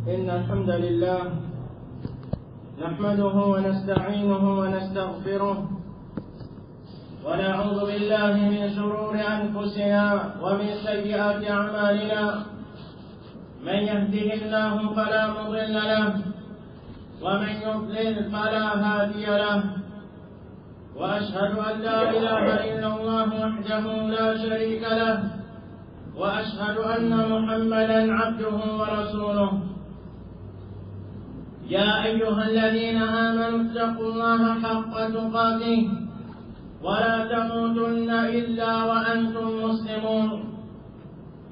إن الحمد لله نحمده ونستعينه ونستغفره ونعوذ بالله من شرور أنفسنا ومن سيئات أعمالنا. من يهده الله فلا مضل له ومن يضلل فلا هادي له، وأشهد أن لا إله إلا الله وحده لا شريك له، وأشهد أن محمدا عبده ورسوله. يا أيها الذين آمنوا اتقوا الله حق تقاته ولا تموتن إلا وأنتم مسلمون.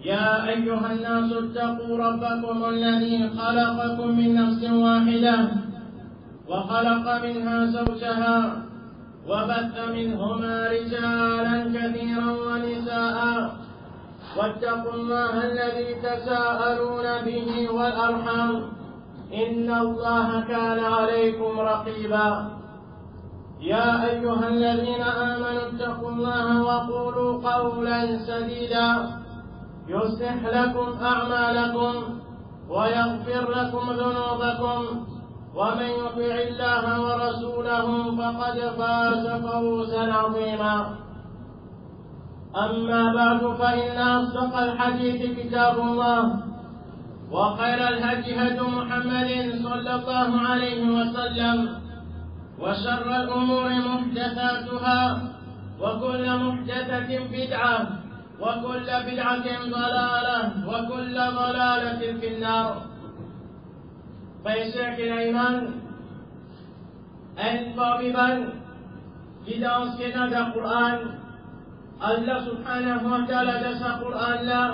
يا أيها الناس اتقوا ربكم الذي خلقكم من نفس واحدة وخلق منها زوجها وبث منهما رجالا كثيرا ونساء، واتقوا الله الذي تساءلون به والأرحام إن الله كان عليكم رقيبا. يا أيها الذين آمنوا اتقوا الله وقولوا قولا سديدا يصلح لكم أعمالكم ويغفر لكم ذنوبكم، ومن يطع الله ورسوله فقد فاز فوزا عظيما. أما بعد، فإن أصدق الحديث كتاب الله، وخير الهدي هدي محمد صلى الله عليه وسلم، وشر الأمور محدثاتها، وكل محدثة بدعة، وكل بدعة ضلالة، وكل ضلالة في النار. فيسعك الإيمان أن طبيبا لدرسنا ذا القرآن الله سبحانه وتعالى دس القرآن لا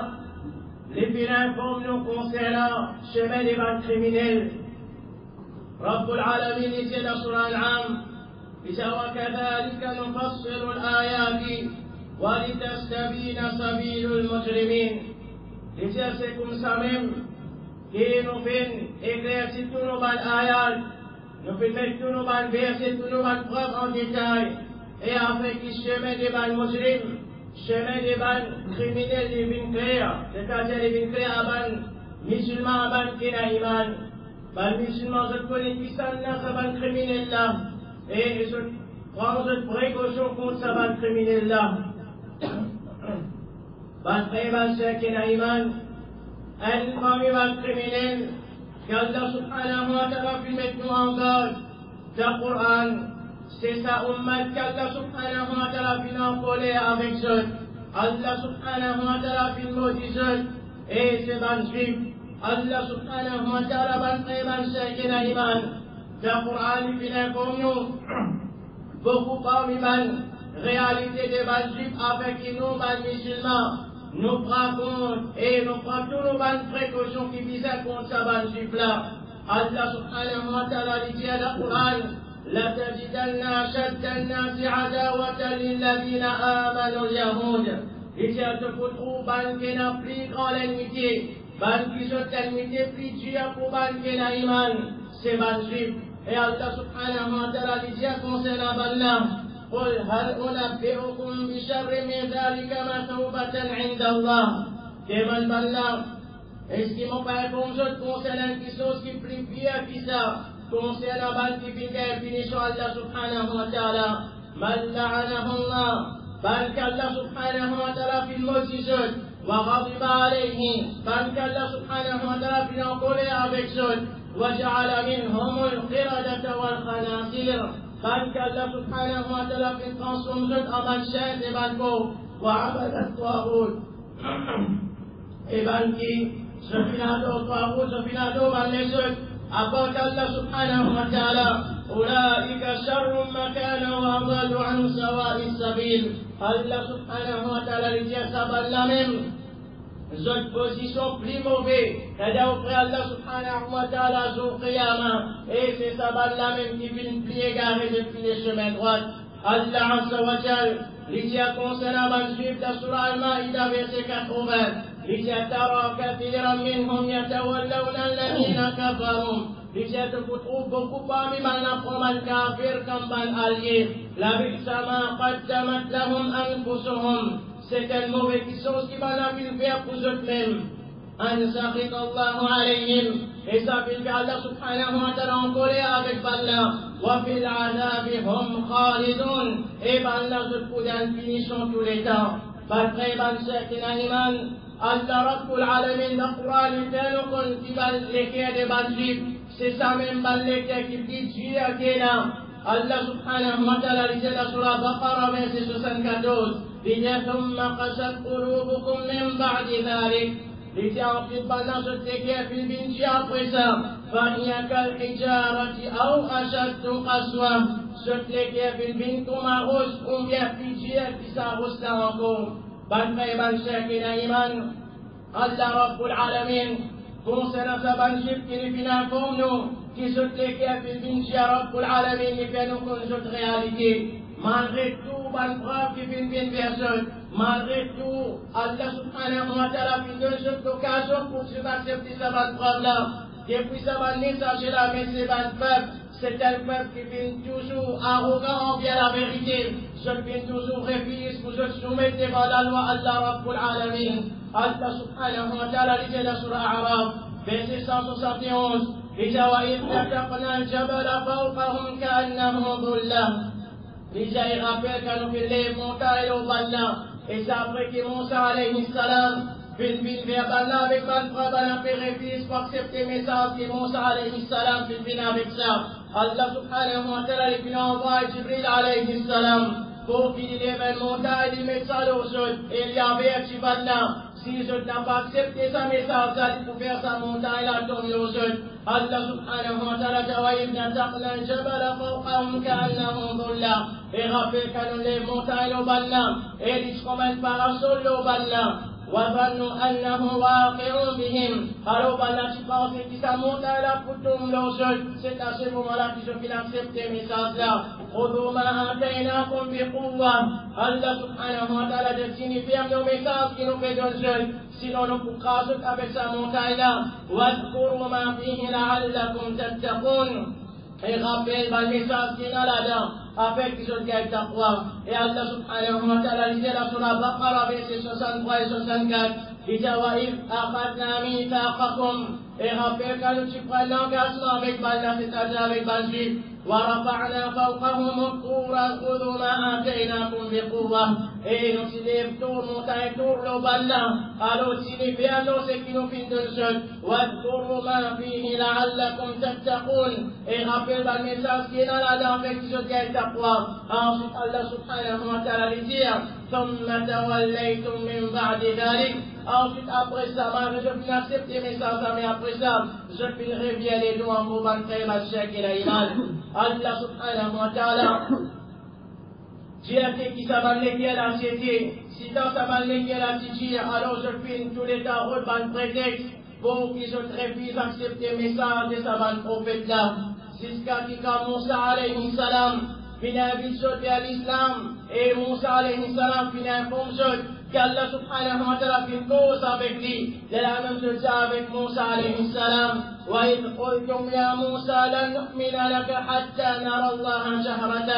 لبناكم نقوصنا شمال من كريمينيل. رب العالمين يسأل سورة العام وكذلك نفصل الآيات ولتستبين سبيل المجرمين. لتسكم سميم كي نفين إكريس التنوب الآيات نفين التنوب الفيس التنوب الفرق en détail et avec le chemin des ban mujrim, chemin des ban criminels des bin créa, c'est-à-dire les bin créa ban musulmans ban kina iman, ban musulmans se connaissent puissant sa ban criminel là, et se prend de précaution contre sa ban criminel là. Ban créa ban kina iman, un premier ban criminel qu'Allah subhanahu wa ta'ala fait mettre nous en garde dans le Coran. C'est sa ummat qu'Allah subhanahu wa ta'ala finit en colère avec eux. Allah subhanahu wa ta'ala finit maudit eux. Et c'est ban juif. Allah subhanahu wa ta'ala ban ban shaykhina iman. Le Coran finit comme nous. Beaucoup parmi ban réalité des ban juifs avec nous ban musulmans. Nous prenons et nous prenons tous nos ban précautions qui visent contre sa ban juif là. Allah subhanahu wa ta'ala dit à le Coran: لتجدن أشد الناس عداوة للذين آمنوا اليهود. Et si elle te trouve ban qui n'a plus grand l'amitié, ban qui se l'amitié plus dure pour ban qui n'a iman, c'est ban juif. Et Allah subhanahu wa ta'ala dit concernant ban là: قل هل أنبئكم بشر من ذلك مثوبة عند الله. Demande ban là: est-ce qu'ils m'ont pas répondu concernant quelque chose qui est plus pire que ça? concernant ban qui finit sur Allah subhanahu wa ta'ala, man la'anahu Allah, ban qu'Allah subhanahu wa ta'ala finit maudit wa ghadiba alayhi, ban qu'Allah subhanahu wa ta'ala finit en colère avec eux, wa ja'ala minhum al-qiradata wal khanasir, ban qu'Allah subhanahu wa ta'ala finit transformer en ban chien et ban pauvre, wa abada al-taghut, et ban qui se finit au taghut, se finit au ban les eux. أقول الله سبحانه وتعالى: أولئك شر مكانا وأضل عن سواء السبيل. الله سبحانه وتعالى dit à sa même une position plus mauvaise c'est-à-dire auprès Allah subhanahu wa ta'ala au qiyamah, et c'est sa même qui vient plus égaré depuis les chemins droits. Allah azza wa jal dit à concernant les juifs de Surah Al-Ma'idah verset 80: لترى كثيرا منهم يتولون الذين كفروا. لجات كتب بكبا ممن نقوم الكافر كم بل alliés. لبئس ما قدمت لهم أنفسهم. C'est un mauvais qui sont qui va la faire pour eux-mêmes. أن سخط الله عليهم إسابيل الله سبحانه وتعالى en colère avec Allah وفي العذاب هم خالدون et par Allah se trouve une punition tous les temps après ban sekina iman Allah Rabbul Alamin dans le Coran il dit qu'on qui va l'écrire des banjib c'est ça même ban l'écrire qui dit Dieu qui est là Allah subhanahu wa ta'ala dit dans la surah Baqarah verset 74 il dit ثم قست قلوبكم من بعد ذلك il dit ensuite pendant ce écrire puis binji après ça فهي كالحجارة أو أشد قسوة ce écrire puis bin comme arrose ou bien figé qui s'arrose là encore ban frère ban sekina iman Allah Rabbul Alamin concernant sa banjib qui nous informe nous qui se déclare qu'il vient Rabbul Alamin et fait nous connaître réalité malgré tout ban preuve qui vient personne malgré tout Allah subhanahu wa ta'ala fait donne cette occasion pour se accepter sa ban preuve là depuis sa ban message là mais c'est ban peuple c'est un peuple qui vient toujours arrogant envers la vérité je viens toujours refuse pour se soumettre devant la loi Allah Rabbul Alamin Allah subhanahu wa ta'ala dit dans surah A'raf verset 171 وإذ نتقنا الجبل فوقهم كأنه ظلة déjà il rappelle quand nous faisons les montagnes au Balla et c'est après que Moussa alayhi salam vient vers Balla avec ban preuve à la pour accepter le message que Moussa alayhi salam vient avec ça Allah subhanahu wa ta'ala il envoie Jibril alayhi salam pour qu'il élève une montagne il met ça au sol et il y avait un Balla si je n'ai pas accepté sa message pour faire sa montagne là tomber au sol Allah subhanahu wa ta'ala وإذ نتقنا الجبل فوقهم كأنه ظلة et rappelle quand on les montagnes au Balla et ils se promènent parasol au Balla وظنوا أنه واقع بهم alors Balla tu penses que sa montagne là pour tomber au sol c'est à ce moment là qu'ils ont fini accepter le message là خذوا ما آتيناكم بقوة Allah subhanahu wa ta'ala de signifier nos messages qui nous fait d'un seul sinon nous pourrons craser avec sa montagne là واذكروا ما فيه لعلكم تتقون et rappelle le message qui est là-dedans afin qu'ils ont gagné taqwa et Allah subhanahu wa ta'ala dit dans surah Baqarah verset 63 et 64 il dit وإذ أخذنا ميثاقكم et rappelle quand tu prends l'engagement avec Allah c'est-à-dire avec Banjib ورفعنا فوقهم الطور خذوا ما آتيناكم بقوة et nous s'élève tour montagne tour le Balla alors signifie alors ce qui nous fait d'un seul واذكروا ما فيه لعلكم تتقون et rappelle le message qui est là-dedans afin qu'ils ont gagné taqwa ensuite Allah subhanahu wa ta'ala dit ثم توليتم من بعد ذلك ensuite après ça je vais accepter mes messages mais après ça je vais revenir les doigts pour banquer ma chèque et la iman Allah subhanahu wa ta'ala Dieu qui s'abalait la société si dans s'abalait la société alors je finis tous les temps ban prétexte pour qu'ils se refusent accepter le message de sa ban prophète là jusqu'à ce que Moussa alayhi salam finit à l'islam et Moussa alayhi salam finit à informer qu'Allah subhanahu wa ta'ala fait une cause avec lui de la même chose avec Moussa alayhi salam وإذ قلتم يا موسى لن نؤمن لك حتى نرى الله جهرة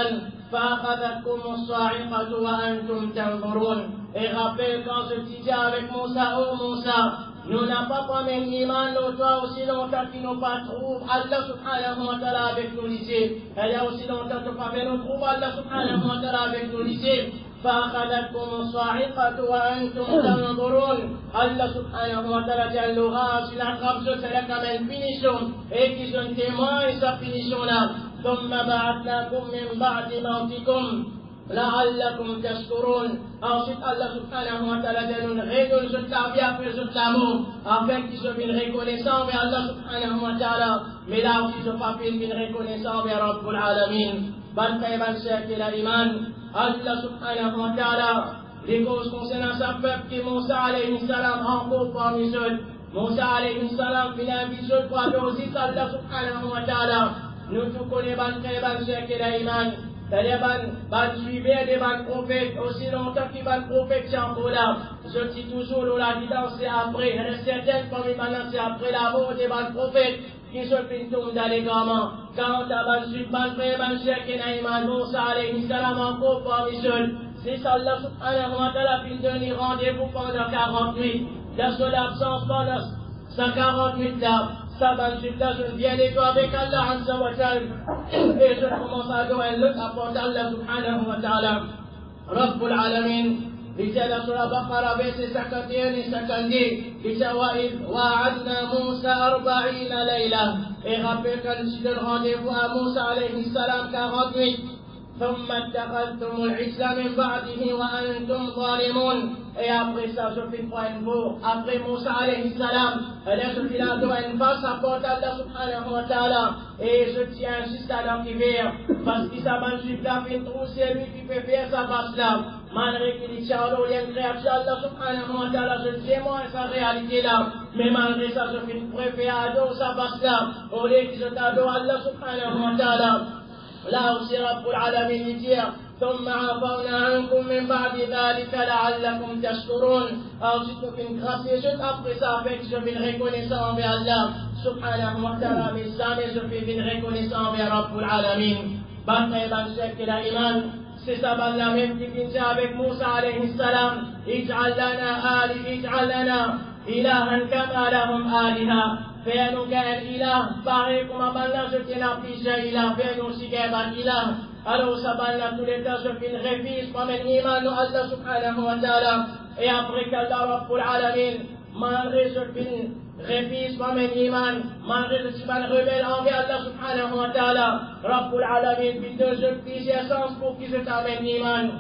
فأخذتكم الصاعقة وأنتم تنظرون et rappelle quand je disais avec Moussa oh Moussa nous n'avons pas promis l'iman toi aussi longtemps qu'il nous pas trouve Allah subhanahu wa ta'ala avec nous ici il y a aussi longtemps que pas nous trouve Allah subhanahu wa ta'ala avec nous ici فأخذتكم الصاعقة وأنتم تنظرون Allah subhanahu wa ta'ala dit à l'orage il attrape ce c'est comme une punition et qui sont témoins de sa punition là ثم بعثناكم من بعد موتكم لعلكم تشكرون ensuite Allah subhanahu wa ta'ala dit nous réunissons cette la vie après cette la mort afin qu'ils soient bien reconnaissants vers Allah subhanahu wa ta'ala mais là aussi ils ne sont pas bien reconnaissants vers Rabbul Alamin ban ban shakil la iman Allah subhanahu wa ta'ala les causes concernant sa peuple qui Moussa alayhi salam encore parmi eux Moussa alayhi salam finit un bisou pour aller aussi Allah subhanahu wa ta'ala nous tous connaissons ban shakil la iman c'est-à-dire ban suivre des ban prophètes aussi longtemps qu'il ban prophète c'est encore là je dis toujours la guidance c'est après il y a certaines parmi maintenant c'est après la mort des ban prophètes qui se pintoum dans les gamins quand ban suivre ban frère ban shakil la iman Moussa alayhi salam encore parmi eux c'est Allah subhanahu wa ta'ala qui donne rendez-vous pendant 40 nuits dans son absence pendant 148 là, 128 là, je viens et toi avec Allah Azza wa Jal, et je commence à adorer le apporte Allah subhanahu wa ta'ala, Rabbul Alamin. Bicara surah Baqarah verset 51 et 52, bicara wa'adna Musa 40 layla, et rappelle qu'on se donne rendez-vous à Musa alayhi salam 48. ثم اتخذتم العجل من بعده وأنتم ظالمون. Et après ça, je fais quoi une fois? Après Moussa alayhi salam, je fais la doua une face à porte Allah subhanahu wa ta'ala. Et je tiens juste à l'arriver. Parce que ça m'a juste là, fait trop, c'est lui qui peut faire sa face là. Malgré qu'il dit, Charlo, il y a une créature Allah subhanahu wa ta'ala, je sais moi sa réalité là. Mais malgré ça, je fais préférer à dos sa face là. Au lieu que je t'adore Allah subhanahu wa ta'ala. Là aussi, Rabbul Alamin dit, ثم عفونا عنكم من بعد ذلك لعلكم تشكرون. Ensuite, nous fais une grâce et juste après ça, avec je fais une reconnaissance envers Allah subhanahu wa ta'ala, mais jamais je fais une reconnaissance envers Rabbul Alamin. Bantay Banshek et la Iman, c'est ça la même qui vient avec Moussa alayhi salam, ij'al lana ilahan kama lahum aliha. Fais-nous qu'un ilah, pareil comme Allah, je tiens à piger ilah, fais-nous aussi qu'un ilah. Alors, ça va là, tous les temps, je fais une révise, comme un iman, Allah subhanahu wa ta'ala. Et après qu'Allah Rabbul Alamin, malgré je fais une révise, comme un iman, malgré je suis mal rebelle envers Allah subhanahu wa ta'ala. Rabbul Alamin, puis je pige essence pour qui je t'amène iman.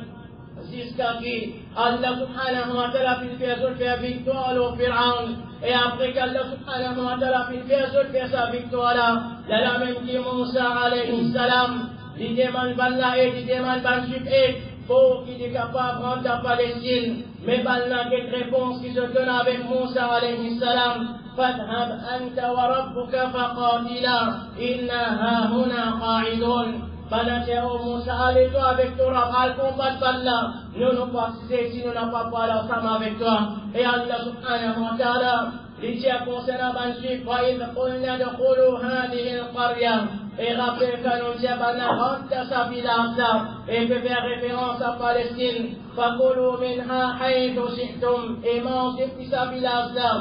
Jusqu'à qui Allah subhanahu wa ta'ala fait victoire au Pharaon. Et après qu'Allah subhanahu wa ta'ala fait sa victoire là, la même qui Moussa alayhi salam, il demande Balla et il demande Banchuk et pour qu'il est capable de rendre la Palestine. Mais Balla, quelle réponse qui se donne avec Moussa alayhi salam, فاذهب أنت وربك فقاتلا إنا هاهنا قاعدون. Bala Théo Moussa, allez-toi avec toi, al combat Bala. Nous nous passons si nous n'avons pas parlé ensemble avec toi. Et Allah subhanahu wa ta'ala, il dit concernant Banchik, وَإِذْ قُلْنَا دُخُولُوا هَذِهِ الْقَرْيَةَ. Et rappelle que nous disons, rentre sa village et peut faire référence à Palestine. فَكُلُوا مِنْهَا حَيْثُ شِئْتُمْ. Et mangez puis sa village là.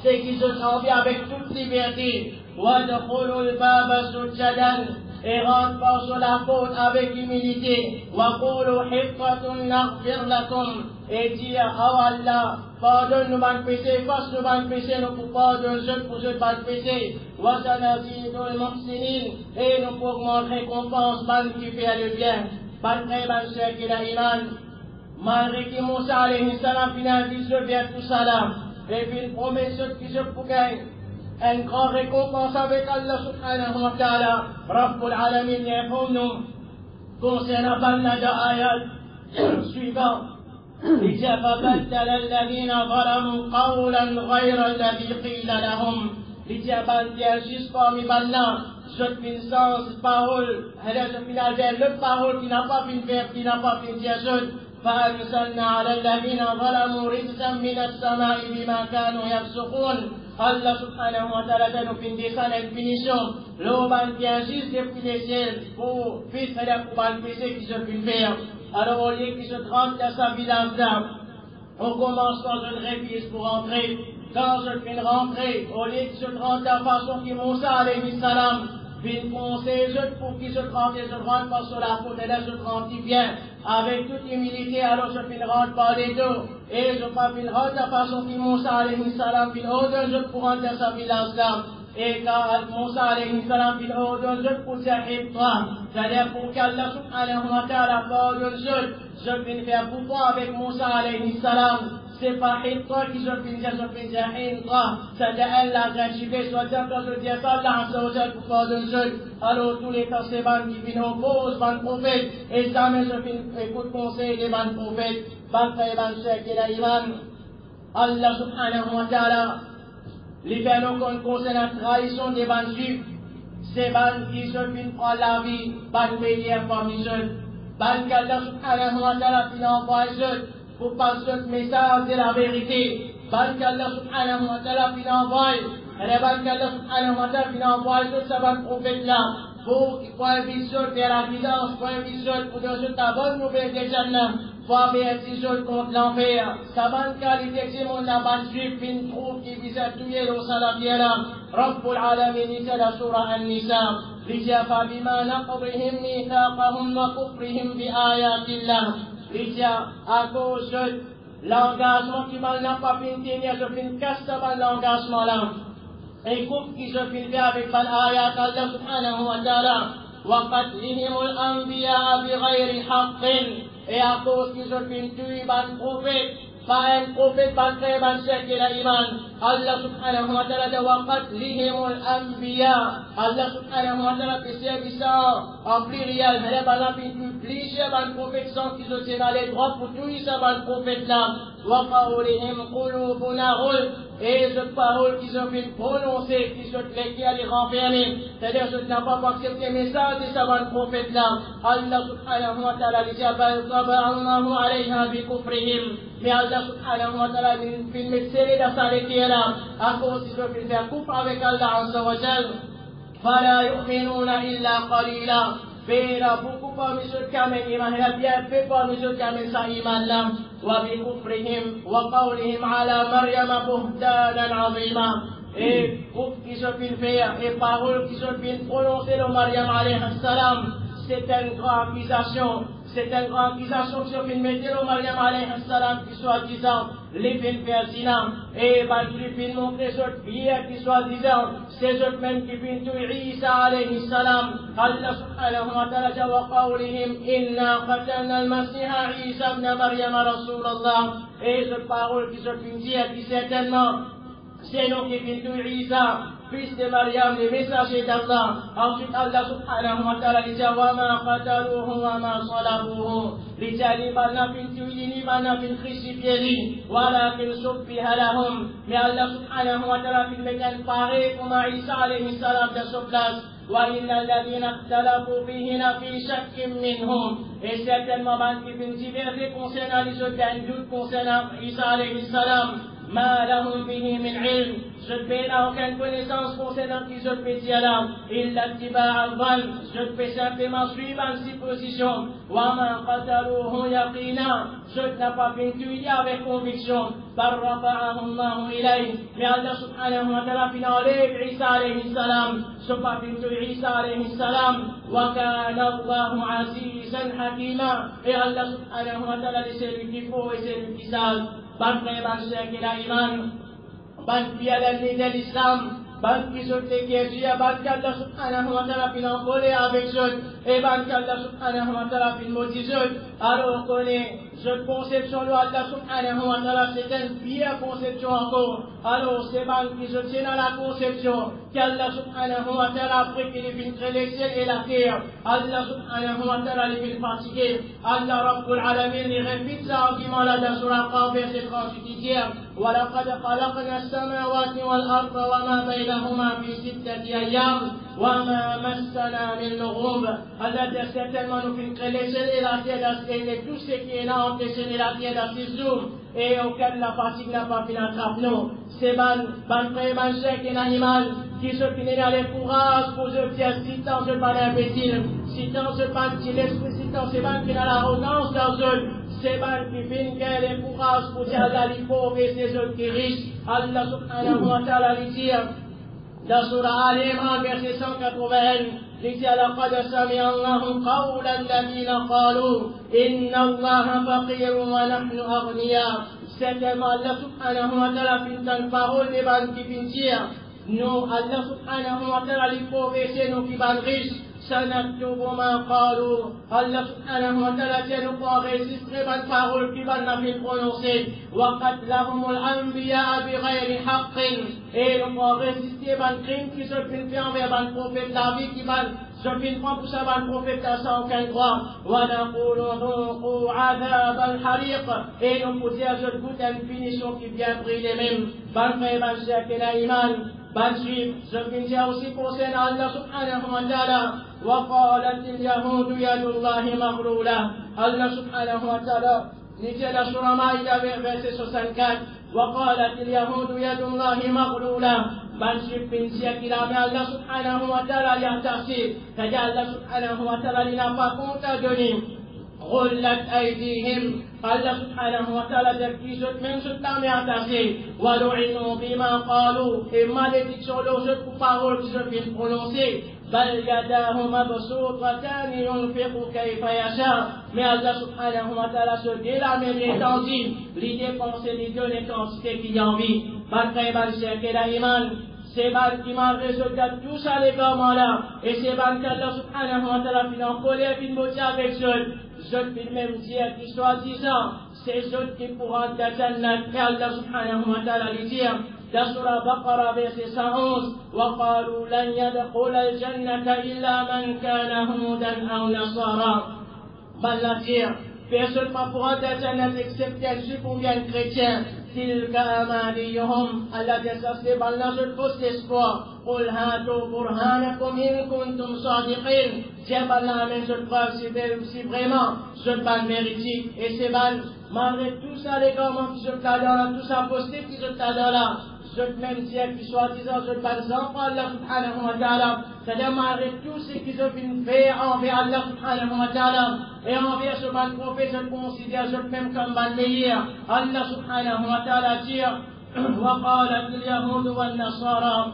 C'est qu'ils se sentent avec toute liberté. وَدْخُلُوا الْبَابَ سُجَّدًا. Et rentre pas sur la faute avec humilité. وَقُولُوا حِطَّةٌ نَغْفِرْ لَكُمْ. Et dire, oh Allah, pardonne-nous mal péché, fasse-nous mal péché, nous pour pardonner pour je mal péché. وَسَنَزِيدُ الْمُحْسِنِينَ. Et nous pour montrer récompense, mal qui fait le bien. Malgré mal cher qui l'a iman. Malgré que Moussa alayhi salam finalise je viens tout ça là. Et puis une promesse qui se pour gagner. Un grand récompense avec Allah subhanahu wa ta'ala. Rabbul Alamin informe-nous concernant Bannada ayat suivant. Il dit فَبَدَّلَ الَّذِينَ ظَلَمُوا قَوْلًا غَيْرَ الَّذِي قِيلَ لَهُمْ. Il dit juste parmi Banna, je fais une sens parole, je finis le parole qui n'a pas fait verbe, qui n'a pas fait dire فأرسلنا على الذين ظلموا رجزا من السماء بما كانوا يفسقون. Allah subhanahu wa ta'ala nous fait une descente et une punition. L'eau vient juste depuis les ciels pour faire pour le péché qui se fait faire. Alors au lieu qu'il se trempe dans sa village là, on commence dans une révise pour rentrer. Quand je fais une rentrée, au lieu qu'il se trempe de la façon qui Moussa alayhi salam, puis conseil pour qu'il se trempe et se rentre pas sur la faute, et là je trempe bien. Avec toute humilité, alors je fais une rentre par les deux. Et je fais une rentre de la façon qui Moussa alayhi salam, puis au-delà je pour rentrer dans sa village là. Et quand Moussa alayhi salam, puis au-delà je pour dire c'est-à-dire pour qu'Allah subhanahu wa ta'ala pardonne je vais faire pouvoir avec Moussa alayhi salam. C'est pas Hitra qui je vais dire Hitra. C'est-à-dire elle l'a gratifié, soit-il quand je dis ça, Allah azza pour pardonner alors tous les temps c'est ban qui viennent en cause, ban prophète, et jamais je fais écoute conseil des ban prophètes, ban frère, ban cheikh et la iman. Allah subhanahu wa ta'ala, les bénons qu'on concerne la trahison des ban juifs, c'est ban qui se finit prendre la vie, ban meilleur parmi eux, ban qu'Allah subhanahu wa ta'ala finit envoyer eux, pour passer ce message de la vérité, ban qu'Allah subhanahu wa ta'ala finit envoyer, et ban qu'Allah subhanahu wa ta'ala finit envoyer eux, ça ban prophète là, pour inviter vers la guidance, pour inviter pour donner ta bonne nouvelle des Jannah, pour avertir les autres contre l'enfer. Ça va une qualité de mon abat juif, une troupe qui vise à tuer au salafia là. Rabbul Alamin, c'est la surah An-Nisa. L'Ija fabima naqdihim mithaqahum wa kufrihim bi ayatillah. L'Ija à cause de l'engagement qui n'a pas pu tenir, je fin casse l'engagement là. Et coupe qui se fait avec l'ayat Allah subhanahu wa ta'ala. وقتلهم الأنبياء بغير حق et à cause qu'ils ont fait tuer un prophète, pas un prophète, pas un chef de l'Iman. Allah subhanahu wa ta'ala وقتلهم الأنبياء. Allah subhanahu wa ta'ala fait service en pluriel. Mais là, on a fait plusieurs prophètes sans qu'ils ont été dans les droits pour tuer ce prophète là. وقولهم قلوبنا غلف. Et cette parole qu'ils ont fait prononcer, qui sont les à les renfermer, c'est-à-dire que je n'ai pas accepté le message de ce prophète-là. Allah subhanahu wa ta'ala dit Allahu alayha bi kufrihim. Mais Allah subhanahu wa ta'ala fait me serrer dans sa lecture là, à cause qu'ils ont fait faire coupe avec Allah azza wa jal. Fala yu'minuna illa qalila. Mais il a beaucoup parmi ceux qui amènent l'iman, il a bien fait parmi ceux qui amènent sa iman là. وبكفرهم وقولهم على مريم بهتانا عظيما. Et pour qu'ils se filent faire, et paroles qui se filent prononcer le Maryam alayhi salam, c'est une grande accusation. C'est une grande accusation qui se filent mettre le Maryam alayhi salam qui soit disant les filles pertinents. Et qui filent montrer cette fille qui soit disant c'est eux même qui filent tout Isa alayhi salam. Allah subhanahu wa ta'ala wa qawlihim inna qatalna al-masiha Isa ibn Maryam rasulallah. Et cette parole qui se filent dire qui certainement c'est nous qui filent tout Isa fils de Maryam, le messager d'Allah. Ensuite, Allah subhanahu wa ta'ala dit wa ma qataluhu wa ma salabuhu. Dit ni bana fin tuyi ni bana fin crucifié walakin subbiha lahum. Mais Allah subhanahu wa ta'ala fin mekan paré comme Isa alayhi salam de sa place. وإن الذين اختلفوا فيه لفي شك منهم. Et certainement, qui fin diverser concernant les autres, un doute concernant Isa alayhi salam. ما لهم به من علم. Je ne fais là aucune connaissance concernant qui je fais là. إلا اتباع الظن. Je fais simplement suivre une supposition. وما قتلوه يقينا. Je n'ai pas fait tuer avec conviction. بل رفعه الله إليه. Mais Allah subhanahu wa ta'ala fin enlève Isa alayhi salam. Je n'ai pas fait tuer Isa alayhi salam. وكان الله عزيزا حكيما. Et Allah subhanahu wa ta'ala c'est lui qui faut et c'est lui qui sale. Ban frère, ban sœur qui a l'iman, ban qui a l'ennemi de l'islam, ban qui sont les guerriers, ban qui Allah subhanahu wa ta'ala fin en colère avec eux, et ban qui Allah subhanahu wa ta'ala fin maudit eux. Alors on connaît cette conception de Allah subhanahu wa ta'ala, c'est une pire conception encore. Alors c'est ban qui se tient dans la conception qu'Allah subhanahu wa ta'ala après qu'il ait fin créer les ciels et la terre, Allah subhanahu wa ta'ala les fin fatiguer. Allah Rabbul Alamin les répète cet argument là dans Surah Qaf verset 38 dit وَلَقَدْ خَلَقْنَا السَّمَاوَاتِ وَالْأَرْضَ وَمَا بَيْنَهُمَا فِي 6 أَيَّامٍ وَمَا مَسَّنَا مِن لُغُوبٍ. Allah dit certainement nous fin créer les ciels et la terre et tout ce qui est là entre les ciels et la terre dans 6 jours et auquel la fatigue n'a pas fin attraper nous. C'est ban frère, ban chèque et l'animal qui se finit dans les courages pour se dire si tant je pas l'imbécile, si tant je pas l'esprit, si tant c'est ban qui a l'arrogance dans eux. C'est ban qui finit les courages pour dire à les pauvres et ces autres qui riches. Allah subhanahu wa ta'ala lui dit dans Surah Al-Imran verset 181 il dit لقد سمع الله قول الذين قالوا إن الله فقير ونحن أغنياء. Certainement Allah subhanahu wa ta'ala finit une parole des ban qui finit dire nous Allah subhanahu wa ta'ala les pauvres et c'est nous qui ban riches. سنكتب ما قالوا. Allah subhanahu wa ta'ala tient nous pour enregistrer une parole qui va nous prononcer. وقتلهم الأنبياء بغير حق. Et nous pour enregistrer un crime qui se fait faire envers un prophète la vie qui va se fait prendre pour ça un prophète sans aucun droit. ونقول ذوقوا عذاب الحريق. Et nous pour dire je goûte une punition qui vient brûler même. Ban frère, ban sœur qui a l'iman. Ban juif, je viens dire aussi concernant Allah subhanahu wa ta'ala. وقالت اليهود يد الله مغلولة. Allah subhanahu wa ta'ala dit dans la Surah Maïda verset 64 وقالت اليهود يد الله مغلولة. Ban juif bin dire qu'il a mis Allah subhanahu wa ta'ala l'interdit. C'est-à-dire Allah subhanahu wa ta'ala il n'a pas compte à donner. غلت أيديهم الله سبحانه وتعالى qui se même se t'amène attaché ولعنوا بما قالوا et malédiction le jeu de paroles qui se viennent prononcer بل يداه مبسوطتان ينفق كيف يشاء mais Allah subhanahu wa ta'ala se dit la même étendue les dépenses les deux les quantités qu'il y a envie Bakay Balshek et la iman c'est ban qui m'a résolu tout ça les gamins-là et c'est ban qu'Allah subhanahu wa ta'ala finit en colère finit moitié avec eux je peux même dire qu'ils soient disant c'est eux qui pourront d'Ajannat et Allah subhanahu wa ta'ala les dire dans Surah Baqarah verset 111 وقالوا لن يدخل الجنة إلا من كان هودا أو نصارى بل la dire personne ne pourra d'Ajannat excepté un juif ou bien chrétien تلك أمانيهم Allah dit ça c'est ban là je fausse espoir قل هاتوا برهانكم إن كنتم صادقين c'est ban la même je preuve si vraiment je ban méritique et c'est ban malgré tout ça les gars qui se t'adorent là tout ça posté qui se t'adorent là je même dire qui soit disant je ban sans Allah subhanahu wa ta'ala c'est-à-dire malgré tout ce qu'ils ont fait envers Allah subhanahu wa ta'ala et envers ce ban prophète je considère je même comme ban meilleur Allah subhanahu wa ta'ala dit وقالت اليهود والنصارى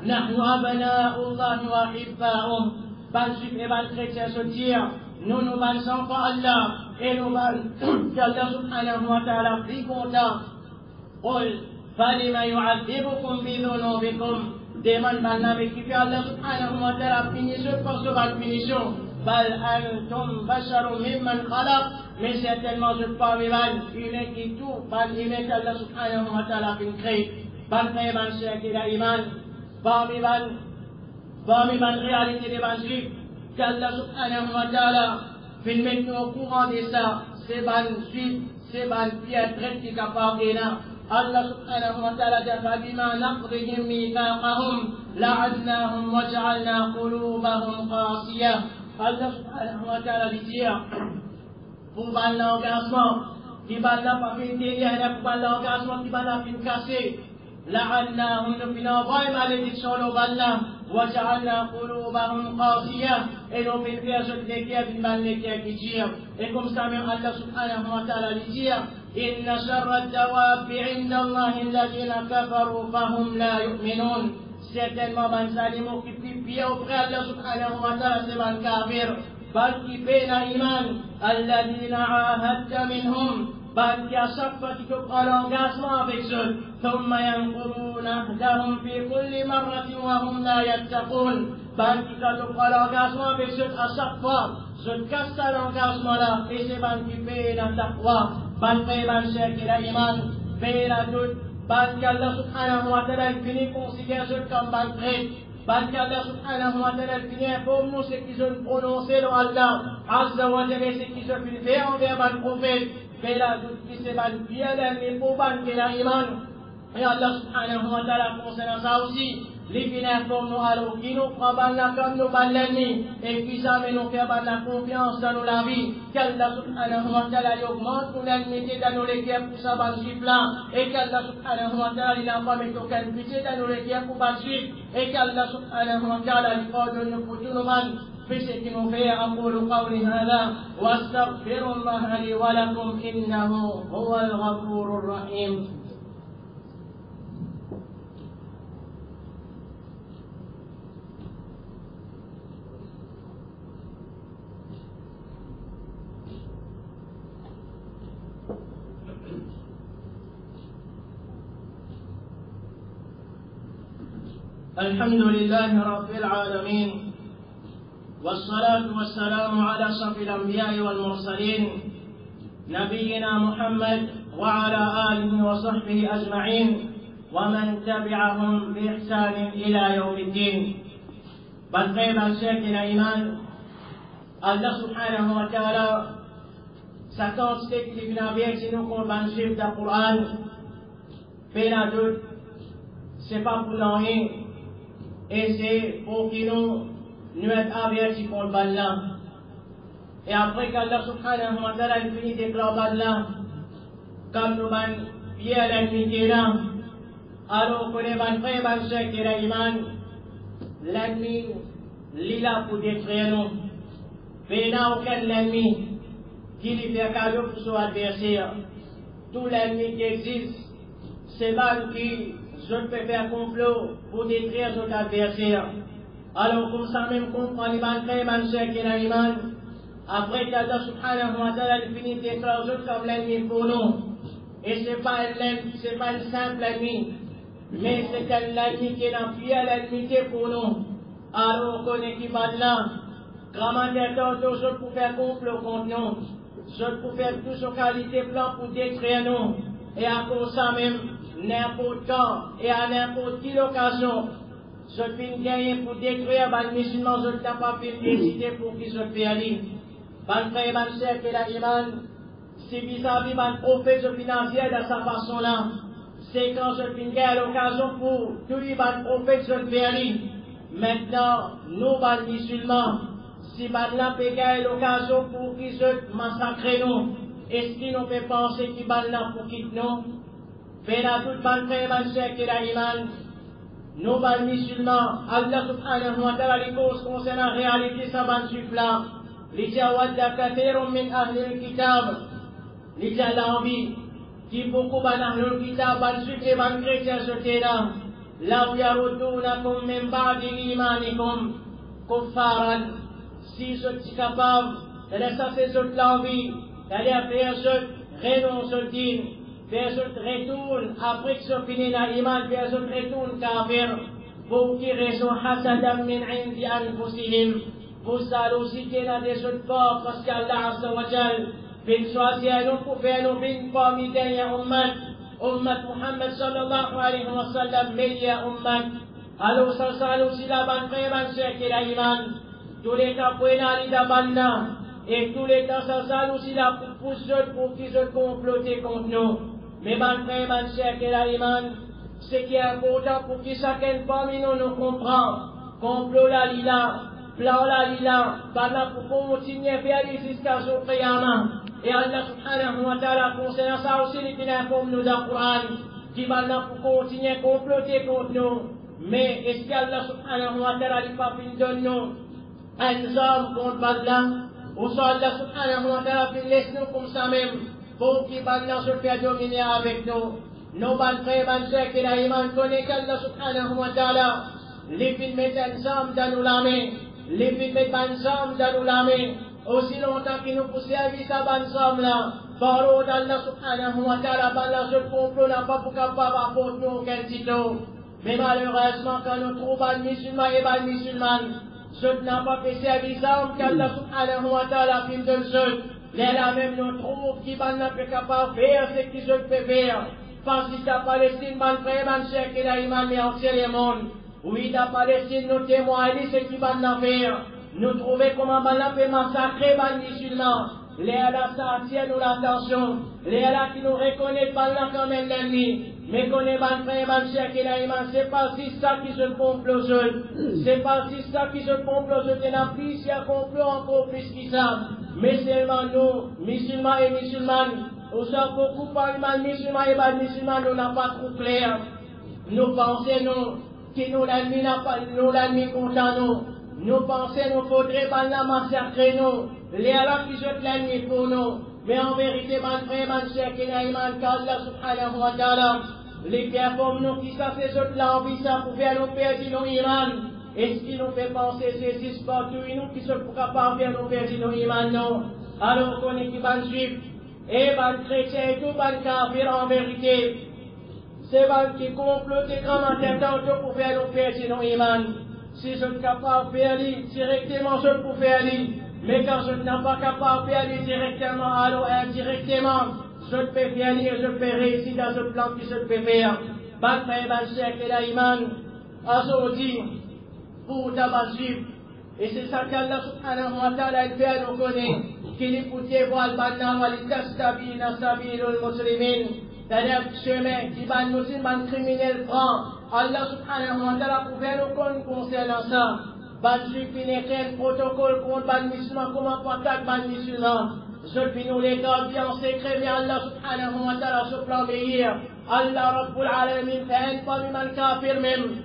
نحن أبناء الله وأحباؤه ban juif et ban chrétien se dire nous nous ban enfants Allah et nous ban qu'Allah subhanahu wa ta'ala pris content قل فلم يعذبكم بذنوبكم demande ban avec qui fait Allah subhanahu wa ta'ala punition par ce ban punition بل أنتم بشر ممن خلق mais certainement je parle ban humain qui tout ban humain qu'Allah subhanahu wa ta'ala fin créé ban créé ban cheikh et la iman parmi ban réalité des ban juifs qu'Allah subhanahu wa ta'ala fin mettre au courant de ça c'est ban juifs c'est ban piètre qui capable de là Allah subhanahu wa ta'ala dit فبما نقضهم ميثاقهم لعناهم وجعلنا قلوبهم قاسية Allah subhanahu wa ta'ala dit pour ban l'engagement qui ban la pas fin derrière pour ban l'engagement qui ban la fin cassé لعناهم نبنا ضاي malédiction le ban وجعلنا قلوبهم قاسية et nous fin faire je des cœurs bin ban les cœurs qui tirent et comme ça même Allah subhanahu wa ta'ala dit إن شر الدواب عند الله الذين كفروا فهم لا يؤمنون certainement ban animaux qui plus pire auprès d'Allah subhanahu wa ta'ala c'est ban kafir ban qui paie la iman الذين عاهدت منهم ban qui à chaque fois tu prends l'engagement avec eux ثم ينقضون عهدهم في كل مرة وهم لا يتقون ban qui quand tu prends l'engagement avec eux à chaque fois je casse l'engagement là et c'est ban qui paie la taqwa ban paie ban cheikh et la iman paie la doute ban qu'Allah subhanahu wa ta'ala finit considère eux comme ban prêtre ban qu'Allah subhanahu wa ta'ala finit pour nous ce qu'ils ont prononcé dans Allah azza wa jalla ce qu'ils ont fait envers ban prophète paie la doute qui c'est ban bien les pour ban qui la iman et Allah subhanahu wa ta'ala concernant ça aussi les binaires comme nous allons qui nous prend la comme nous ban l'ennemi et qui ça mais nous faire la confiance dans nos la vie qu'Allah subhanahu wa ta'ala augmente nous l'amitié dans nos cœurs pour ça ban juif là et qu'Allah subhanahu wa ta'ala il n'a pas mis aucune pitié dans nos cœurs pour ban juif et qu'Allah subhanahu wa ta'ala il pardonne nous pour tout nos ban في ce qui nous fait أقول قولي هذا واستغفر الله لي ولكم إنه هو الغفور الرحيم الحمد لله رب العالمين والصلاة والسلام على أشرف الأنبياء والمرسلين نبينا محمد وعلى آله وصحبه أجمعين ومن تبعهم بإحسان إلى يوم الدين بالغيب الشيخ الإيمان الله سبحانه وتعالى سكوت ستيك لبنابيك سنوكم بانشيف دا القرآن بلا doute c'est pas pour rien et c'est pour qu'ils nous être avertis pour le ballan. Et après qu'Allah subhanahu wa ta'ala finit de déclarer ballan, comme nous ban bien l'ennemi qui est là, alors qu'on est ban frère, ban cheikh et la iman, l'ennemi, l'ila pour détruire nous. Mais il n'a aucun ennemi. qui lui fait cadeau pour son adversaire. Tout l'ennemi qui existe, c'est mal qui, je ne peux faire complot pour détruire notre adversaire. Alors, comme ça même comprend l'Iman, frère, man, cher, qui est l'Iman, après qu'Allah subhanahu wa ta'ala finit de détruire les autres comme l'ennemi pour nous. Et c'est pas un simple ennemi, mais c'est un ennemi qui est appuyé à l'ennemi pour nous. Alors, on connaît qui va là. Grammaire tantôt, je peux faire complot contre nous. Je peux faire tout ce qualité plan pour détruire nous. Et à cause de ça même, n'importe quand et à n'importe quelle occasion, je peux gagner pour détruire les musulmans, je ne t'ai pas pu décider pour qu'ils se perdent. Ban frère, ban chef et la iman, si vis-à-vis ban prophète financier de sa façon-là, c'est quand je peux gagner l'occasion pour tous les ban prophètes se perdent. Maintenant, nous, ban musulmans, si ban peut gagner l'occasion pour qu'ils se massacrent nous, est-ce qu'ils nous fait penser qu'ils ban pour quitter nous? Ben à tout ban frère, ban chef et la iman, nous, ban musulmans, Allah subhanahu wa ta'ala, les causes concernant la réalité, ça ban suivre là. لجاود كثير من أهل الكتاب لجالاوي qui beaucoup ban ahlul kitab ban suite ban chrétien sotena law yarudunakum min ba'di imanikum kuffaran si je suis capable de laisser ces autres l'envie d'aller faire ce renonce au din faire ce retourne après que ce finit la iman faire ce retourne kafir pour qui raison hasadan min indi anfusihim pour ça aussi qu'il y a des autres corps parce qu'Allah Azza wa Jal vient choisir nous pour faire nous venir parmi derniers ummat Muhammad sallallahu alayhi wa sallam meilleur ummat. Alors ça aussi la bonne frère, bonne sœur qui est la iman. Tous les temps pour aller d'Abanna et tous les temps ça aussi la pour ceux pour qui se comploter contre nous. Mais bonne frère, bonne sœur qui est la iman, ce qui est important pour que chacun parmi nous comprend. Complot la lila. Plan la lila, pendant pour continuer à faire jusqu'à ce qiyamah. Et Allah subhanahu wa ta'ala concernant ça aussi, il informe nous dans le Coran, qui maintenant pour continuer à comploter contre nous. Mais est-ce qu'Allah subhanahu wa ta'ala n'est pas fini de nous un homme contre Allah? Ou soit Allah subhanahu wa ta'ala laisse nous comme ça même, pour qu'il maintenant se fait dominer avec nous. Nos bonnes frères, bonnes sœurs, qui la iman connaît qu'Allah subhanahu wa ta'ala, les films mettent ensemble dans nous la main. Les films mettent ensemble dans nous la main. Aussi longtemps qu'ils nous poussent à vivre ça ensemble là. Par l'eau d'Allah subhanahu wa ta'ala, Allah se complot n'a pas pour capable apporter nous aucun titre. Mais malheureusement, quand nous trouvons un musulman et un musulman, ceux qui n'ont pas fait service ensemble, qu'Allah subhanahu wa ta'ala filme de ceux, là même nous trouvent qui n'ont pas capable de faire ce qu'ils peuvent faire. Parce que la Palestine, man frère, man cher, qui l'a iman, mais entier le monde. Oui, la Palestine, nous témoignons ce qui va nous faire. Nous trouvons comment Allah peut massacrer les musulmans. Les Allah, ça attire nous l'attention. Les Allah qui nous reconnaissent Allah comme un ennemi. Mais qu'on est ban frère, ban cher, qui l'a iman, c'est pas si ça qui se complot seul. C'est pas si ça qui se complot seul. Il y a plus, il y a complot encore plus que ça. Mais seulement nous, musulmans et musulmanes, on sait beaucoup par les musulmans et les musulmans, nous n'avons pas trop clair. Nous pensons, nous, que nous l'ennemi n'a pas, nous l'ennemi contre nous. Nous pensons, nous faudrait pas la massacrer nous. Les Allah qui jettent l'ennemi pour nous. Mais en vérité, mon frère, mon cher, qui n'a iman qu'Allah subhanahu wa ta'ala, les pierres comme nous qui savent ces autres là, envie ça pour faire nous perdre nos iman. Et ce qui nous fait penser, c'est si partout, nous qui sont capables de faire nous perdre nos iman, non. Alors qu'on est qui van juif, et van chrétien, et tout van kafir en vérité. C'est van qui complotent grand tantôt pour faire nous perdre nos iman. Si je suis capable de faire directement, je peux faire. Mais quand je ne suis pas capable de faire directement, alors indirectement, je peux faire, je peux réussir dans ce plan que je peux faire. Ban frère, ban cher, que la iman, aujourd'hui, pour tabassuif. Et c'est ça qu'Allah subhanahu wa ta'ala fait à nous connaître, qu'il écoutait voir le banna wa litastabina sabilul muslimin. C'est-à-dire chemin qui va nous musulmans criminels prend. Allah subhanahu wa ta'ala pouvait nous connaître concernant ça. Ban juif n'est protocole contre ban musulman, comment contact ban musulman. Je puis nous les garder en secret, mais Allah subhanahu wa ta'ala se plan meilleur. Allah rabbul alamin fait un parmi man kafir même.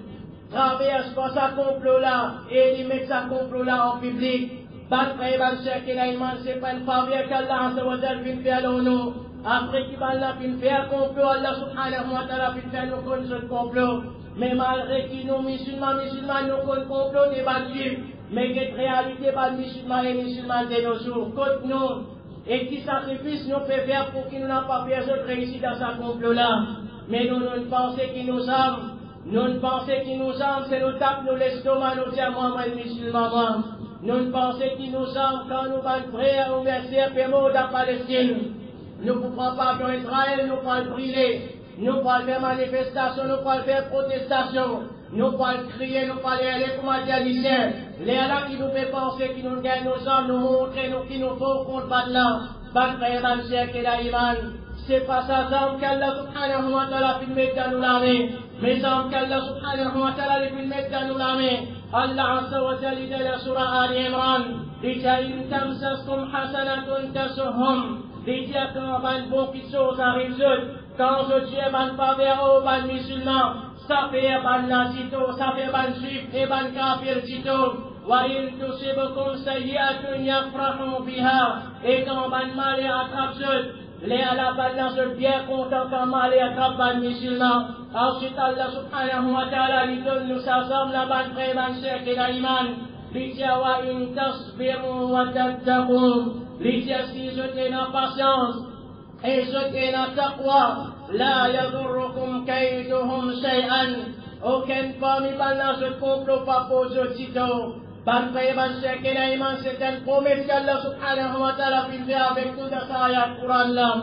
Traverse pas sa complot là, et il met sa complot là en public. ban frère, ban sœur, qui n'a iman, c'est pas une faveur qu'Allah vient faire nous. Après qu'il va faire complot, Allah subhanahu wa ta'ala vient faire nous contre ce complot. Mais malgré que nous, musulmans, nous contre complot des juifs, mais cette réalité, pas musulmans et musulmans de nos jours, contre nous, et qui sacrifice nous peut faire pour qu'il n'ait pas fait autre réussite dans ce complot-là. Mais nous ne pensons qu'il nous sommes. Nous ne pensons qu'il nous sommes, c'est nous tape nous l'estomac, nous disons moi, musulman, moi. Nous ne pensons qu'il nous sommes quand nous sommes frères ou messieurs pémo dans Palestine. Nous ne pouvons pas dans Israël, nous pouvons brûler. Nous pouvons faire manifestation, nous pouvons faire protestation. Nous pouvons crier, nous pouvons aller comme un lycéen. Les là qui nous fait penser, qui nous gagnent nos hommes, nous montrer, nous qui nous font contre Badlan. Ban frère, ban sœur, qui la iman. C'est pas ça, qu'Allah subhanahu wa ta'ala peut mettre dans nous l'armée. Mais qu'Allah subhanahu wa ta'ala peut mettre dans nous l'armée. Allah azza wa jalla dit dans la surah Ali Imran, dit in tamsaskum hasanatun tasuhum. Dit quand une bonne chose arrive, quand je dis ban faveur ban musulman, ça fait ban natito, ça fait ban juif et ban kafir tito. وَإِن تُصِبْكُمْ سَيِّئَةٌ يَفْرَحُوا بِهَا. Et quand ban mal attrape les à la balance bien content quand mal attrape ban musulman. Ensuite Allah subhanahu wa ta'ala lui donne nous ensemble la ban frère ban sœur qui la iman. Lui dit wa in tasbiru wa tattaqu. Lui dit si je t'ai en patience et je t'ai en taqwa la yadurrukum kayduhum shay'an. Aucun parmi balance de complot pas pour eux tito. Ban frère, ban sœur, c'est une promesse qu'Allah subhanahu wa ta'ala fait avec nous dans sa ayat Coran là.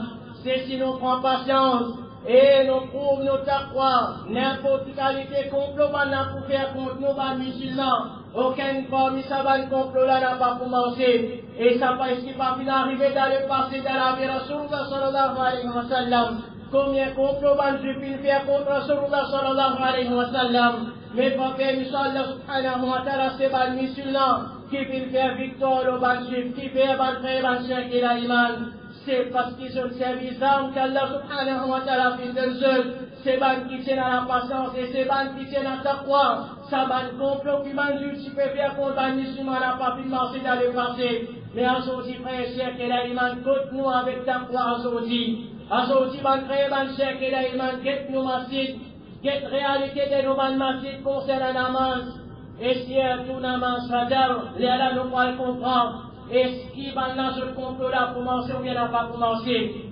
C'est si nous prenons patience et nous prouvons nos taqwa, n'importe qualité complot n'a pour faire contre nous, ban musulmans. Aucun parmi ça, ban complot là n'a pas commencé. Et ça pas ici pas bien arrivé dans le passé de la vie Rasulullah sallallahu alayhi wa sallam. Combien complot ban juif faire contre Rasulullah sallallahu alayhi wa sallam. Mais pas faire Allah subhanahu wa ta'ala, c'est ban musulman qui peut faire victoire au ban juif, qui fait ban frère, ban sœur qui la iman. C'est parce qu'ils sont servis d'âme qu'Allah subhanahu wa ta'ala fait d'un seul. C'est ban qui tient à la patience et c'est ban qui tient à taqwa. Ça ban complot qui ban juif qui peut faire contre ban musulman n'a pas pu marcher dans le passé. Mais aujourd'hui, frère et sœur qui la iman, contre nous avec taqwa aujourd'hui. Aujourd'hui, ban frère, ban sœur qui la iman, guette nous masjid. Quelle réalité de nos masjid concerne la namaz, et si tout namaz fadar, les là nous pouvons le comprendre, et ce qui va dans ce complot-là commencer ou bien n'a pas commencé.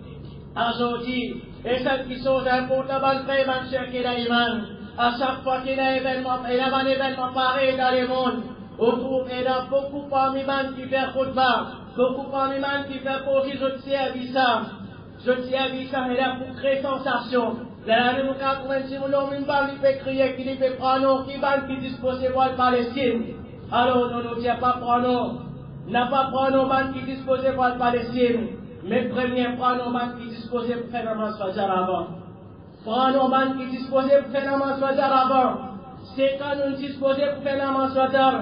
Aujourd'hui, et celles qui sont importantes, frère, ban sœur qui la iman, à chaque fois qu'il y a un événement pareil dans le monde, on trouve il y a beaucoup parmi les qui font khutbah, beaucoup parmi les qui font poser je tiens ça, et là pour créer sensation. Là, nous avons si nous avons fait crier, qui fait prendre, qui dispose de Palestine. Alors, nous ne disons pas prendre, n'a pas prendre, qui dispose de Palestine. Mais premier, prendre, qui dispose de faire un masfadjar avant. Prendre, qui dispose de faire un masfadjar avant. C'est quand nous disposons de faire un masfadjar.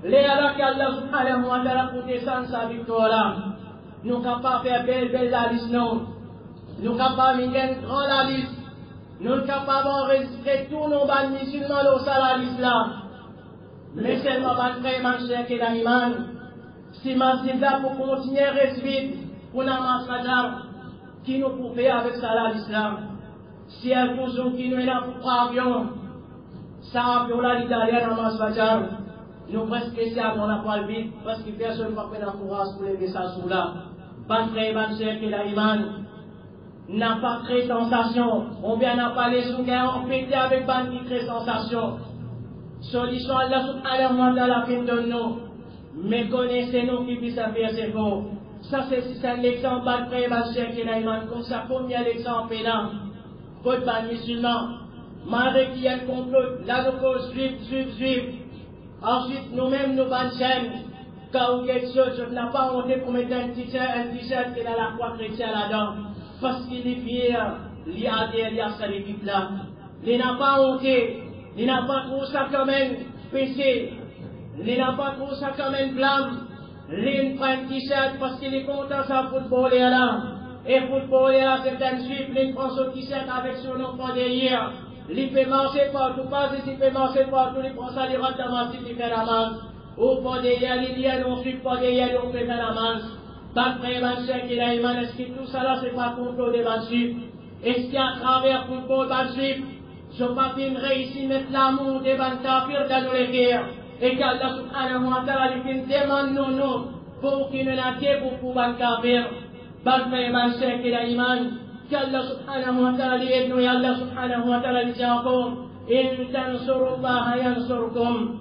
Les alors qu'Allah subhanahu wa ta'ala pour descendre sa victoire. Nous ne pouvons pas faire belle la liste, non. Nous ne pouvons pas faire une grande la liste. Nous sommes capables d'enregistrer tous nos ban musulmans au salaris là. Mais seulement ban frère, ban sœur qui la iman. Si masjid là pour continuer à rester pour la masfadjar, qui nous pour faire avec salaris là. Si elle toujours qui nous est là pour prendre avion, ça avion là l'italien dans masfadjar. Nous presque ici on n'a pas le vide parce que personne ne va faire la courage pour lever ça sous là. Ban frère, ban sœur qui la iman. N'a pas créé sensation. On vient d'en parler sous guerre, on pété avec ban qui crée sensation. Solution Allah subhanahu wa ta'ala fin de nous. Mais connaissez-nous qui puisse faire c'est faux. Ça c'est un exemple ban frère, ban sœur qui n'a iman. Comme ça, combien d'exemples là? Votre ban musulman. Malgré qu'il y a un complot, là nous cause juif. Ensuite, nous-mêmes nous ban chaîne. Quand quelque chose, je n'ai pas honte pour mettre un t-shirt qui a la croix chrétienne là-dedans. Parce qu'il est fier, il y a cette équipe-là. Il n'a pas honté, il n'a pas trouvé ça comme un péché, il n'a pas trouvé ça comme un blâme. Il prend un t-shirt parce qu'il est content de sa footballeur là. Et footballeur là, c'est un juif, il prend son t-shirt avec son nom pour derrière. Il fait marcher partout, pas ici, il fait marcher partout, il prend ça, il rentre dans ma cité, il fait la main. ou pas des yaliens, on suit pas des yaliens, on fait la masse. D'après Banchek et Laïman, est-ce que tout ça là, c'est pas contre des Banchik? Est-ce qu'à travers contre des Banchik, je pas réussi à mettre l'amour des Bantafir dans nos guerres, et qu'Allah subhanahu wa ta'ala lui demande nous, pour qu'il ne n'a pour Bantafir. D'après Banchek et Laïman, qu'Allah subhanahu wa ta'ala lui aide nous, et Allah subhanahu wa ta'ala lui dit encore, in tansurullaha yansurkum.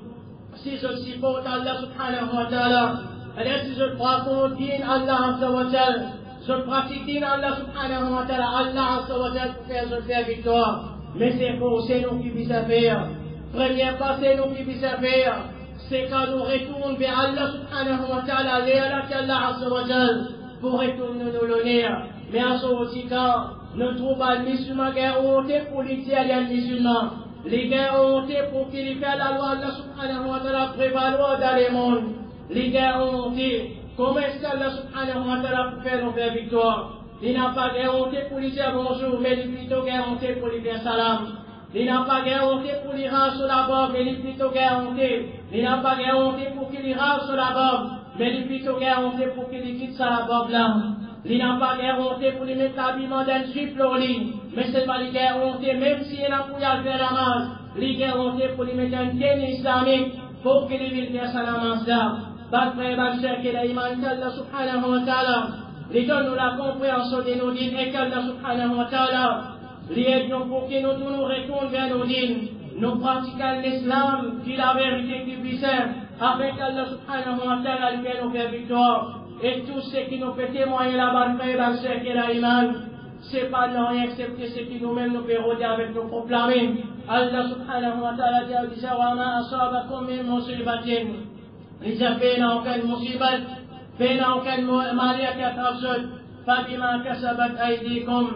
Si je supporte Allah subhanahu wa ta'ala, alors si je crois qu'on dit Allah azza wa jal, je pratique din Allah subhanahu wa ta'ala, Allah azza wa jal pour faire victoire. Mais c'est pour c'est nous qui puissions faire. Première fois, c'est nous qui puissions faire. C'est quand nous retournons vers Allah subhanahu wa ta'ala, les Allah qu'Allah azza wa jal, pour retourner nous l'honneur. Mais en ce aussi quand nous trouvons les musulmans qui ont honte pour les musulmans. Les gars ont honte pour qu'ils fassent la loi Allah subhanahu wa ta'ala prévaloir dans le monde. Les gars ont honte. Comment est-ce qu'Allah subhanahu wa ta'ala peut faire nos faire victoire? Il n'a pas honte pour lui dire bonjour, mais il est plutôt honte pour lui faire salam. Il n'a pas honte pour lui rendre sur la barbe, mais il est plutôt honte. Il n'a pas honte pour qu'il rende sur la barbe, mais il est plutôt honte pour qu'il quitte sa la barbe là. Il n'a pas honte pour lui mettre l'habillement d'un juif au lit, mais c'est pas lui honte, même s'il n'a pas pu faire la masse, il a honte pour lui mettre un tennis islamique pour qu'il puisse faire sa masse là. D'après Banchek et l'Iman qu'Allah subhanahu wa ta'ala, les donne nous la compréhension de nos dînes et qu'Allah subhanahu wa ta'ala, les aide-nous pour que nous nous retournons vers nos dînes, nous pratiquons l'islam qui est la vérité qui puisse, avec qu'Allah subhanahu wa ta'ala lui fait nous faire victoire. Et tout ce qui nous fait témoigner là-bas, Banchek et l'Iman, c'est pas non rien excepté ce qui nous-mêmes nous fait rôder avec nos proclamer. Allah subhanahu wa ta'ala dit wa ma asabakum min musibatin. Les affaires n'ont aucune musibat, n'a aucun malheur qui attrape, Fabima kasabat aidikum,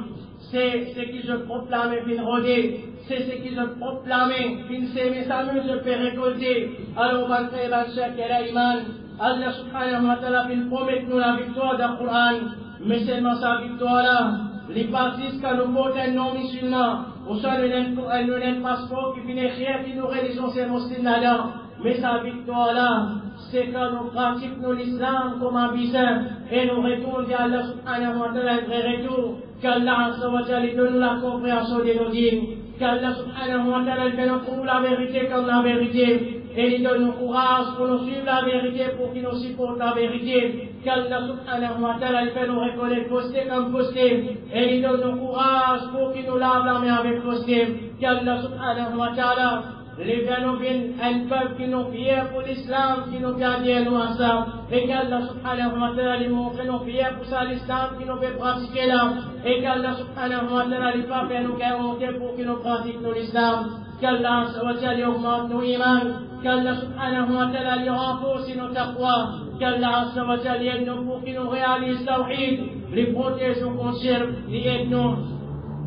c'est ce qui je proclame fin rodé, c'est ce qui je proclame fin s'aimer, ça me je peux récolter. Alors, Banchek et l'Iman, Allah subhanahu wa ta'ala fin promet nous la victoire du Coran, mais seulement sa victoire là, les partis que nous portons non musulmans, au sein de notre passeport qui finit rien qui nous religion c'est musulman là, mais sa victoire là, c'est quand nous pratiquons l'islam comme un bissin et nous retournons vers Allah subhanahu wa ta'ala un vrai retour, qu'Allah azza wa jalla donne la compréhension de nos dîmes, qu'Allah subhanahu wa ta'ala fait nous la vérité comme la vérité, et il donne nous courage pour nous suivre la vérité, pour qu'il nous supporte la vérité, qu'Allah subhanahu wa ta'ala fait nous reconnaître posté comme posté, et il donne nous courage pour qu'il nous lave la main avec posté, qu'Allah subhanahu wa ta'ala les nous viennent un peuple qui nous fiers pour l'islam, qui nous garde nous ensemble, et qu'Allah subhanahu wa ta'ala lui montre nous fiers pour ça l'islam qui nous fait pratiquer là, et qu'Allah subhanahu wa ta'ala lui pas fait nous garantir pour qu'il nous pratique l'islam, qu'Allah subhanahu wa ta'ala augmente nos imams, qu'Allah subhanahu wa ta'ala lui renforce nos taqwa, qu'Allah subhanahu wa ta'ala aide nous pour qu'il nous réalise tawhid, les protège nous conserve, les aide nous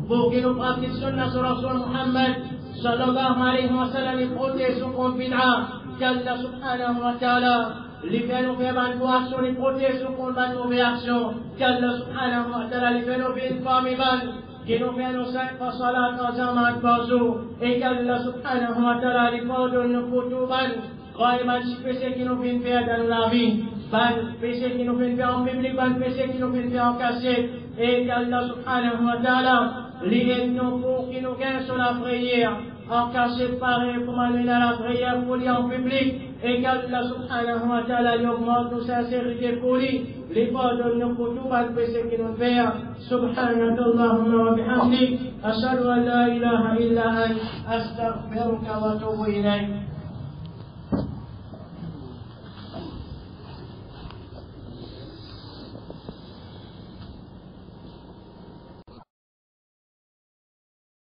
pour qu'il nous pratique sunna sur Rasul Muhammad sallallahu alayhi wa sallam, les protège nous contre bid'a, qu'Allah subhanahu wa ta'ala les fait nous faire bonne action, les protège nous contre bonne mauvaise action, qu'Allah subhanahu wa ta'ala les fait nous faire une famille bonne, qui nous fait nos 5 fois salat en zaman par jour, et qu'Allah subhanahu wa ta'ala les pardonne nous pour tout bonne, vraiment si péché qui nous fait faire dans la vie, bonne péché qui nous fait faire en public, bonne péché qui nous fait faire en cachette, et qu'Allah subhanahu wa ta'ala les aide nous pour qui nous gagne sur la prière, en cachette pareil comme à la prière pour lui en public, et qu'Allah subhanahu wa ta'ala lui augmente nos sincérités pour lui, les pardonne nous pour tout bonne péché qui nous fait. Subhanaka Allahumma wa bihamdik, ashhadu an la ilaha illa ant, astaghfiruka wa atubu ilayk.